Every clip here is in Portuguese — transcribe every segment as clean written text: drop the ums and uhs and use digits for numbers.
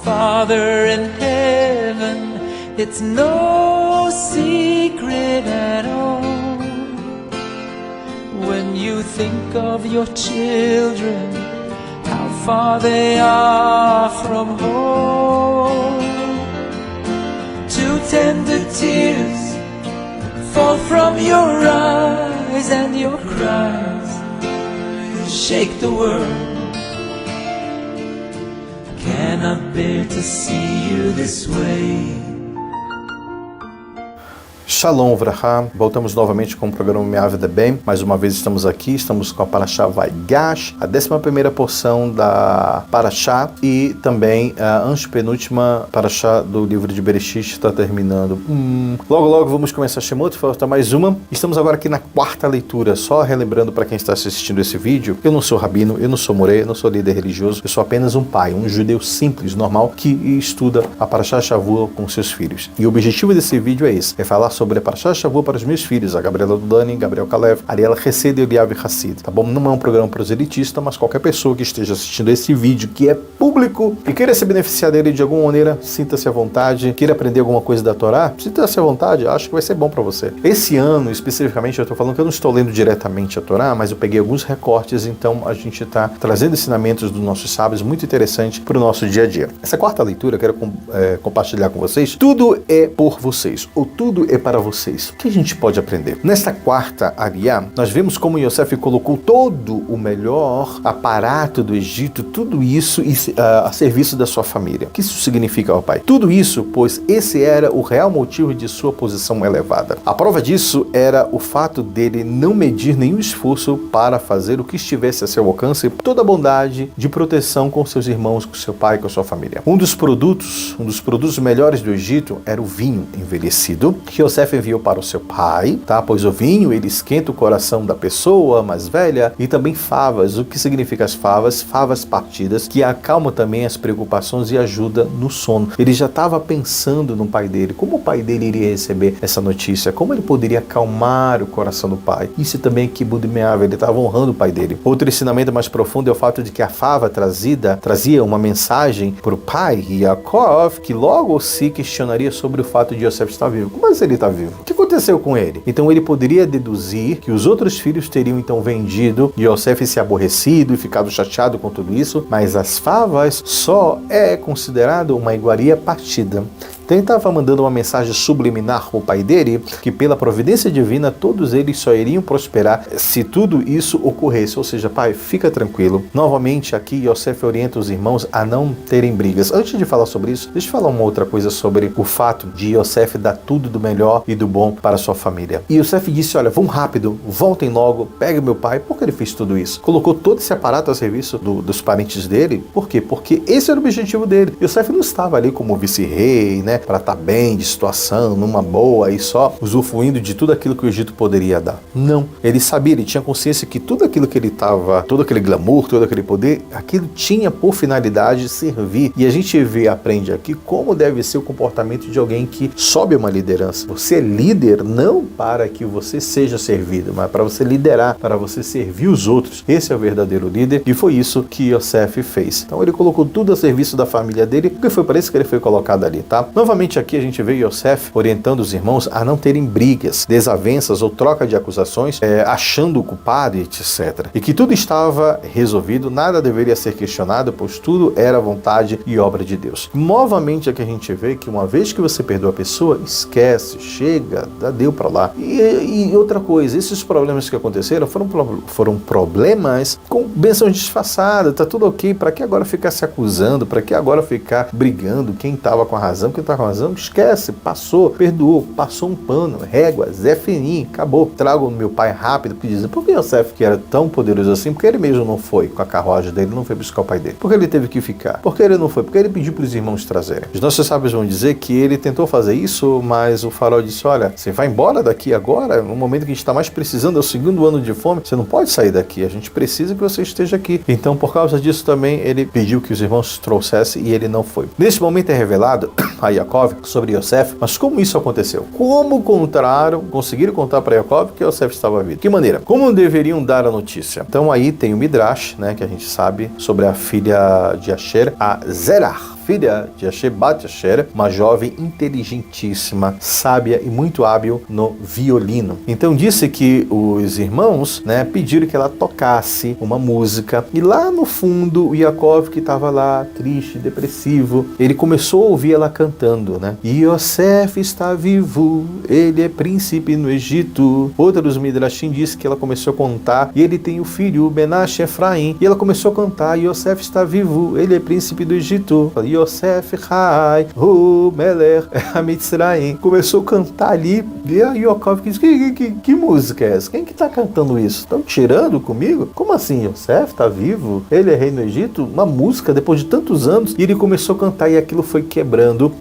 Father in heaven, it's no secret at all. When you think of your children, how far they are from home. Two tender tears fall from your eyes, and your cries shake the world. Cannot bear to see you this way. Shalom Vrachá, voltamos novamente com o programa Minha Vida Bem. Mais uma vez estamos aqui, estamos com a Parashá Vaigash, a 11ª porção da Parashá e também a antepenúltima Parashá do livro de Bereshit está terminando. Logo vamos começar Shemot, falta mais uma. Estamos agora aqui na 4ª leitura, só relembrando para quem está assistindo esse vídeo, eu não sou rabino, eu não sou moré, eu não sou líder religioso, eu sou apenas um pai, um judeu simples, normal, que estuda a Parashá Shavua com seus filhos. E o objetivo desse vídeo é esse, é falar sobre a Parashá Shavua para os meus filhos, a Gabriela Dudani, Gabriel Kalev, Ariela Hesed e Eliav Hassid, tá bom? Não é um programa proselitista, mas qualquer pessoa que esteja assistindo esse vídeo, que é público e queira se beneficiar dele de alguma maneira, sinta-se à vontade, queira aprender alguma coisa da Torá, sinta-se à vontade, acho que vai ser bom para você. Esse ano, especificamente, eu estou falando que eu não estou lendo diretamente a Torá, mas eu peguei alguns recortes, então a gente está trazendo ensinamentos dos nossos sábios muito interessantes para o nosso dia a dia. Essa 4ª leitura eu quero compartilhar com vocês. Tudo é por vocês, ou tudo é para vocês. O que a gente pode aprender? Nesta 4ª Ariá, nós vemos como Yosef colocou todo o melhor aparato do Egito, tudo isso a serviço da sua família. O que isso significa, ó pai? Tudo isso, pois esse era o real motivo de sua posição elevada. A prova disso era o fato dele não medir nenhum esforço para fazer o que estivesse a seu alcance, toda a bondade de proteção com seus irmãos, com seu pai, com sua família. Um dos produtos melhores do Egito era o vinho envelhecido, que Yosef enviou para o seu pai, tá? Pois o vinho, ele esquenta o coração da pessoa mais velha, e também favas. O que significa as favas? Favas partidas, que acalma também as preocupações e ajuda no sono. Ele já estava pensando no pai dele, como o pai dele iria receber essa notícia, como ele poderia acalmar o coração do pai. Isso também que Budimeava, ele estava honrando o pai dele. Outro ensinamento mais profundo é o fato de que a fava trazia uma mensagem para o pai, Yaakov, que logo se questionaria sobre o fato de Yosef estar vivo. Como assim ele está vivo? O que aconteceu com ele? Então ele poderia deduzir que os outros filhos teriam então vendido Yosef se aborrecido e ficado chateado com tudo isso, mas as favas só é considerado uma iguaria partida. Então ele estava mandando uma mensagem subliminar ao pai dele, que pela providência divina todos eles só iriam prosperar se tudo isso ocorresse. Ou seja, pai, fica tranquilo. Novamente aqui Yosef orienta os irmãos a não terem brigas. Antes de falar sobre isso, deixa eu falar uma outra coisa sobre o fato de Yosef dar tudo do melhor e do bom para a sua família. E Yosef disse, olha, vão rápido, voltem logo, peguem meu pai. Por que ele fez tudo isso? Colocou todo esse aparato a serviço dos parentes dele. Por quê? Porque esse era o objetivo dele. Yosef não estava ali como vice-rei, né? Para estar bem de situação, numa boa e só usufruindo de tudo aquilo que o Egito poderia dar. Não. Ele sabia, ele tinha consciência que tudo aquilo que ele estava, todo aquele glamour, todo aquele poder, aquilo tinha por finalidade servir. E a gente aprende aqui como deve ser o comportamento de alguém que sobe uma liderança. Você é líder não para que você seja servido, mas para você liderar, para você servir os outros. Esse é o verdadeiro líder e foi isso que Yosef fez. Então ele colocou tudo a serviço da família dele, porque foi para isso que ele foi colocado ali, tá? Novamente aqui a gente vê Yosef orientando os irmãos a não terem brigas, desavenças ou troca de acusações, achando o culpado, etc. E que tudo estava resolvido, nada deveria ser questionado, pois tudo era vontade e obra de Deus. Novamente aqui a gente vê que uma vez que você perdoa a pessoa, esquece, chega, deu para lá. E outra coisa, esses problemas que aconteceram foram problemas com bênçãos disfarçadas, tá tudo ok, para que agora ficar se acusando, para que agora ficar brigando, quem estava com a razão, quem estava com a razão, esquece, passou, perdoou, passou um pano, régua, Zé Fininho, acabou. Trago o meu pai rápido, porque dizem, por que Yosef, que era tão poderoso assim, porque ele mesmo não foi com a carruagem dele, não foi buscar o pai dele? Porque ele teve que ficar? Porque ele não foi? Porque ele pediu para os irmãos trazerem. Os nossos sábios vão dizer que ele tentou fazer isso, mas o faraó disse, olha, você vai embora daqui agora, no momento que a gente está mais precisando, é o 2º ano de fome, você não pode sair daqui, a gente precisa que você esteja aqui. Então, por causa disso também, ele pediu que os irmãos trouxessem e ele não foi. Nesse momento é revelado a Yaakov sobre Yosef, mas como isso aconteceu? Como conseguiram contar para Yaakov que Yosef estava vivo? Que maneira? Como deveriam dar a notícia? Então aí tem o Midrash, né, que a gente sabe sobre a filha de Asher, a Zerah. filha de Ashebat Asher, uma jovem inteligentíssima, sábia e muito hábil no violino. Então disse que os irmãos, né, pediram que ela tocasse uma música, e lá no fundo o Yaakov, que estava lá triste, depressivo, ele começou a ouvir ela cantando, né? Yosef está vivo, ele é príncipe no Egito. Outros Midrashim diz que ela começou a contar, e ele tem o filho Benash Efraim, e ela começou a cantar, Yosef está vivo, ele é príncipe do Egito. Yosef Chai, Hu Melech HaMitzrayim. Começou a cantar ali, e a Yaakov disse, que música é essa? Quem que está cantando isso? Estão tirando comigo? Como assim? Yosef está vivo? Ele é rei no Egito? Uma música depois de tantos anos, e ele começou a cantar, e aquilo foi quebrando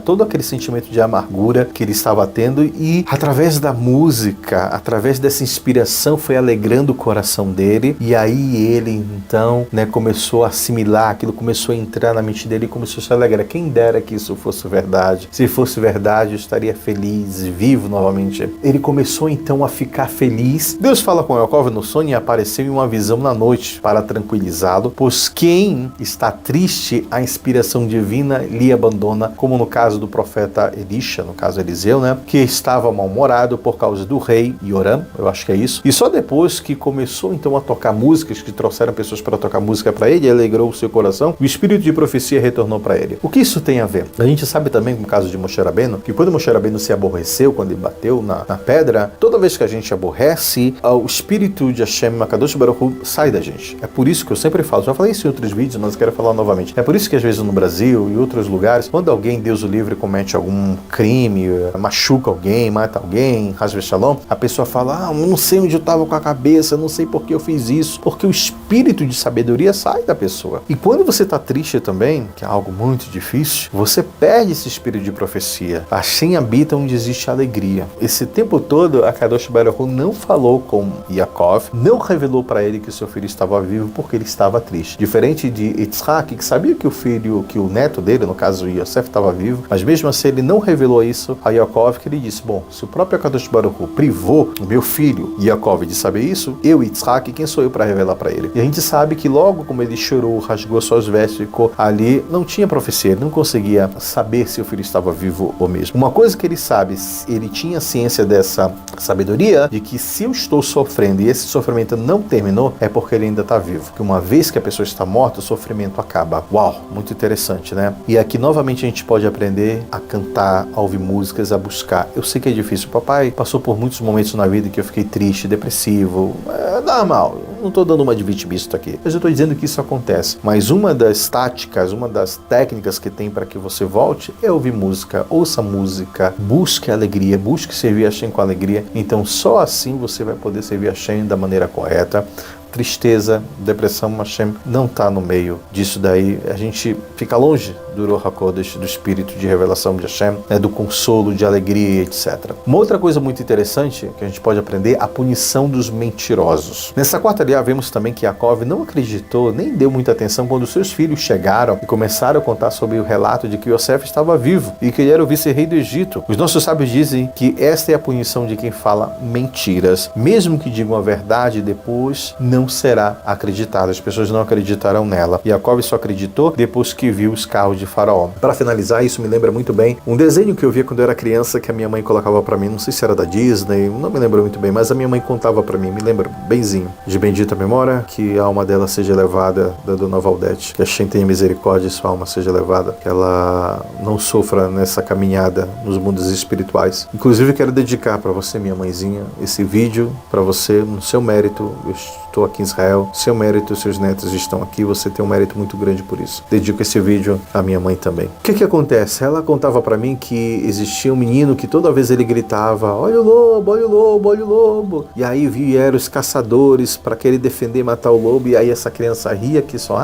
todo aquele sentimento de amargura que ele estava tendo, e através da música, através dessa inspiração, foi alegrando o coração dele, e aí ele então, né, começou a assimilar aquilo, começou a entrar na mente dele e começou a se alegrar. Quem dera que isso fosse verdade. Se fosse verdade, eu estaria feliz, vivo novamente. Ele começou então a ficar feliz. Deus fala com Yaakov no sonho e apareceu em uma visão na noite para tranquilizá-lo, pois quem está triste, a inspiração divina lhe abandona, como no caso do profeta Elisha, no caso Eliseu, né, que estava mal-humorado por causa do rei Yoram, eu acho que é isso, e só depois que começou então a tocar músicas, que trouxeram pessoas para tocar música para ele, alegrou o seu coração, o espírito de profecia retornou para ele. O que isso tem a ver? A gente sabe também, no caso de Moshe Rabbeinu, que quando Moshe Rabbeinu se aborreceu, quando ele bateu na pedra, toda vez que a gente aborrece, o espírito de Hashem, Akadosh Baruch Hu, sai da gente. É por isso que eu sempre falo, já falei isso em outros vídeos, mas quero falar novamente. É por isso que às vezes no Brasil e outros lugares, quando alguém, Deus o livre, comete algum crime, machuca alguém, mata alguém, Hasbe Shalom, a pessoa fala, eu não sei onde eu estava com a cabeça, não sei por que eu fiz isso, porque o espírito de sabedoria sai da pessoa. E quando você está triste também, que é algo muito difícil, você perde esse espírito de profecia. Assim habita onde existe alegria. Esse tempo todo, a Kadosh Baruch Hu não falou com Yaakov, não revelou para ele que seu filho estava vivo porque ele estava triste. Diferente de Yitzhak, que sabia que o neto dele, no caso Yosef, estava vivo, mas mesmo assim ele não revelou isso a Yaakov, que ele disse, bom, se o próprio Kadosh Baruch Hu privou o meu filho Yaakov de saber isso, eu, Yitzhak, quem sou eu para revelar para ele? E a gente sabe que logo como ele chorou, rasgou suas vestes, ficou ali, não tinha profecia, ele não conseguia saber se o filho estava vivo ou mesmo. Uma coisa que ele sabe, ele tinha ciência dessa sabedoria, de que se eu estou sofrendo e esse sofrimento não terminou, é porque ele ainda está vivo. Que uma vez que a pessoa está morta, o sofrimento acaba. Uau, muito interessante, né? E aqui novamente a gente pode aprender a cantar, a ouvir músicas, a buscar. Eu sei que é difícil. O papai passou por muitos momentos na vida que eu fiquei triste, depressivo. É normal. Não estou dando uma de vitimista aqui, mas eu estou dizendo que isso acontece. Mas uma das táticas, uma das técnicas que tem para que você volte é ouvir música, ouça música, busque alegria, busque servir a Hashem com alegria. Então só assim você vai poder servir a Hashem da maneira correta. Tristeza, depressão, Hashem não está no meio disso daí. A gente fica longe do Ruach HaKodesh, do espírito de revelação de Hashem, né, do consolo, de alegria, etc. Uma outra coisa muito interessante que a gente pode aprender, a punição dos mentirosos. Nessa quarta aliá, vemos também que Yaakov não acreditou, nem deu muita atenção quando seus filhos chegaram e começaram a contar sobre o relato de que Yosef estava vivo e que ele era o vice-rei do Egito. Os nossos sábios dizem que esta é a punição de quem fala mentiras. Mesmo que digam a verdade, depois não será acreditada. As pessoas não acreditarão nela. Yaakov só acreditou depois que viu os carros de Faraó. Para finalizar, isso me lembra muito bem um desenho que eu via quando eu era criança, que a minha mãe colocava para mim, não sei se era da Disney, não me lembro muito bem, mas a minha mãe contava para mim, me lembra benzinho, de bendita memória, que a alma dela seja elevada, da dona Valdete, que a Hashem tenha misericórdia e sua alma seja elevada, que ela não sofra nessa caminhada nos mundos espirituais. Inclusive, quero dedicar para você, minha mãezinha, esse vídeo para você, no seu mérito. Eu estou aqui em Israel, seu mérito, seus netos estão aqui, você tem um mérito muito grande por isso. Dedico esse vídeo à minha mãe também. O que acontece? Ela contava para mim que existia um menino que toda vez ele gritava, olha o lobo, olha o lobo, olha o lobo. E aí vieram os caçadores para querer defender, matar o lobo, e aí essa criança ria que só,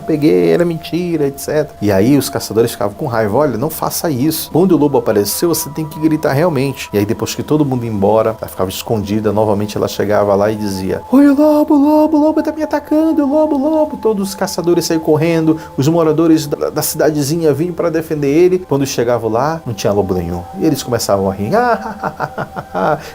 peguei, era mentira, etc. E aí os caçadores ficavam com raiva, olha, não faça isso. Quando o lobo apareceu, você tem que gritar realmente. E aí depois que todo mundo ia embora, ela ficava escondida, novamente ela chegava lá e dizia, Oi, o lobo tá me atacando, o lobo. Todos os caçadores saíram correndo, os moradores da cidadezinha vinham para defender ele. Quando chegavam lá, não tinha lobo nenhum. E eles começavam a rir.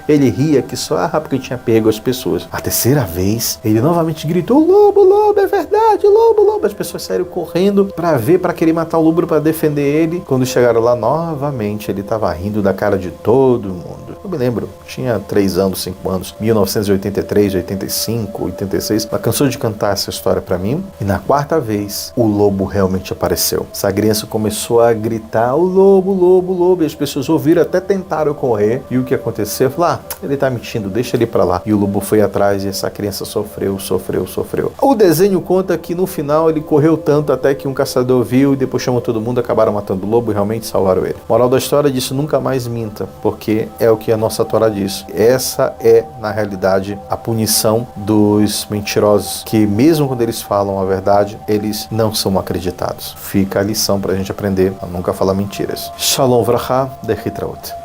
Ele ria que só porque tinha pego as pessoas. A terceira vez, ele novamente gritou: lobo, é verdade, lobo. As pessoas saíram correndo para querer matar o lobo, para defender ele. Quando chegaram lá, novamente, ele estava rindo da cara de todo mundo. Eu me lembro, tinha 3 anos, 5 anos, 1983, 85, 86. Ela cansou de cantar essa história para mim. E na quarta vez, o lobo realmente apareceu. Essa criança começou a gritar: o lobo. E as pessoas ouviram, até tentaram correr. E o que aconteceu? Falaram: ele tá mentindo, deixa ele para lá. E o lobo foi atrás e essa criança sofreu. O desenho conta que no final ele correu tanto até que um caçador viu e depois chamou todo mundo, acabaram matando o lobo e realmente salvaram ele. Moral da história disso: nunca mais minta, porque é o que a nossa Torá diz. Essa é, na realidade, a punição dos mentirosos, que mesmo quando eles falam a verdade, eles não são acreditados. Fica a lição para a gente aprender a nunca falar mentiras. Shalom Vrachá, Dechitraot.